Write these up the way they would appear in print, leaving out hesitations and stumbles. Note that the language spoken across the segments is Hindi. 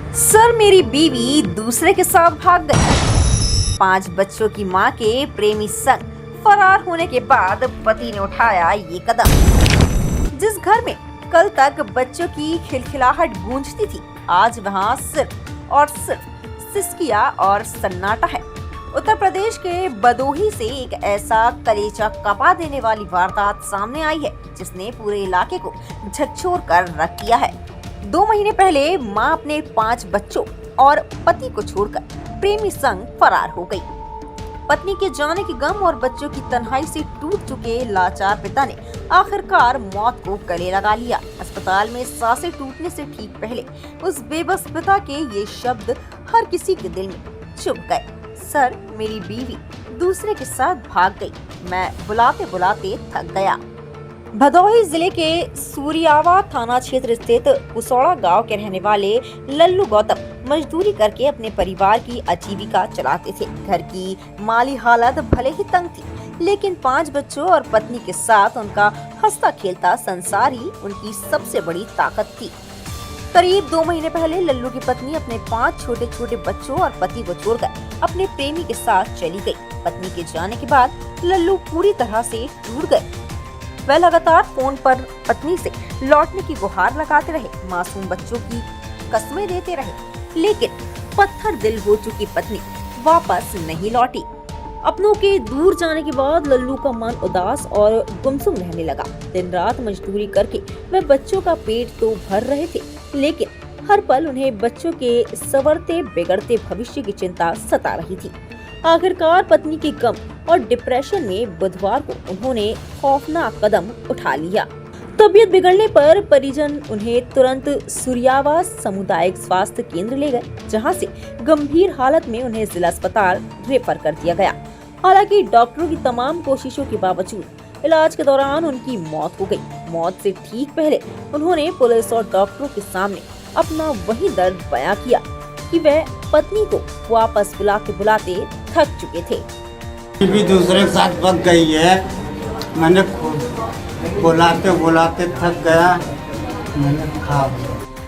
सर, मेरी बीवी दूसरे के साथ भाग गई। 5 बच्चों की मां के प्रेमी संग फरार होने के बाद पति ने उठाया ये कदम। जिस घर में कल तक बच्चों की खिलखिलाहट गूंजती थी, आज वहां सिर्फ और सिर्फ सिसकिया और सन्नाटा है। उत्तर प्रदेश के बदोही से एक ऐसा कलेजा कपा देने वाली वारदात सामने आई है, जिसने पूरे इलाके को झकझोर कर रख दिया है। 2 महीने पहले मां अपने 5 बच्चों और पति को छोड़कर प्रेमी संग फरार हो गई। पत्नी के जाने के गम और बच्चों की तन्हाई से टूट चुके लाचार पिता ने आखिरकार मौत को गले लगा लिया। अस्पताल में सांसें टूटने से ठीक पहले उस बेबस पिता के ये शब्द हर किसी के दिल में चुभ गए। सर, मेरी बीवी दूसरे के साथ भाग गई, मैं बुलाते बुलाते थक गया। भदोही जिले के सूरियावा थाना क्षेत्र स्थित कुसौड़ा गांव के रहने वाले लल्लू गौतम मजदूरी करके अपने परिवार की आजीविका चलाते थे। घर की माली हालत भले ही तंग थी, लेकिन 5 बच्चों और पत्नी के साथ उनका हंसता खेलता संसार ही उनकी सबसे बड़ी ताकत थी। करीब 2 महीने पहले लल्लू की पत्नी अपने 5 छोटे छोटे बच्चों और पति को छोड़कर अपने प्रेमी के साथ चली गई। पत्नी के जाने के बाद लल्लू पूरी तरह से टूट गए। वह लगातार फोन पर पत्नी से लौटने की गुहार लगाते रहे, मासूम बच्चों की कस्में देते रहे, लेकिन पत्थर दिल हो चुकी पत्नी वापस नहीं लौटी। अपनों के दूर जाने के बाद लल्लू का मन उदास और गुमसुम रहने लगा। दिन रात मजदूरी करके वह बच्चों का पेट तो भर रहे थे, लेकिन हर पल उन्हें बच्चों के संवरते बिगड़ते भविष्य की चिंता सता रही थी। आखिरकार पत्नी के गम और डिप्रेशन में बुधवार को उन्होंने खौफनाक कदम उठा लिया। तबीयत बिगड़ने पर परिजन उन्हें तुरंत सूरियावा सामुदायिक स्वास्थ्य केंद्र ले गए, जहां से गंभीर हालत में उन्हें जिला अस्पताल रेफर कर दिया गया। हालांकि डॉक्टरों की तमाम कोशिशों के बावजूद इलाज के दौरान उनकी मौत हो गई। मौत से ठीक पहले उन्होंने पुलिस और डॉक्टरों के सामने अपना वही दर्द बयां किया कि वह पत्नी को वापस बुलाते बुलाते थक चुके थे। भी दूसरे के साथ भाग गई है, मैंने खुद बुलाते बुलाते थक गया, मैंने खा।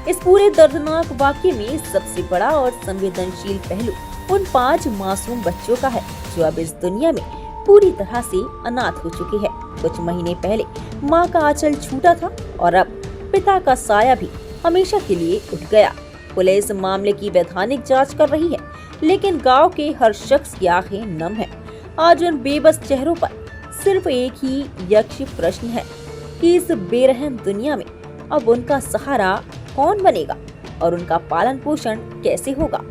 इस पूरे दर्दनाक वाकये में सबसे बड़ा और संवेदनशील पहलू उन 5 मासूम बच्चों का है, जो अब इस दुनिया में पूरी तरह से अनाथ हो चुके हैं। कुछ महीने पहले मां का आंचल छूटा था और अब पिता का साया भी हमेशा के लिए उठ गया। पुलिस मामले की वैधानिक जांच कर रही है, लेकिन गांव के हर शख्स की आंखें नम है। आज उन बेबस चेहरों पर सिर्फ एक ही यक्ष प्रश्न है कि इस बेरहम दुनिया में अब उनका सहारा कौन बनेगा और उनका पालन पोषण कैसे होगा।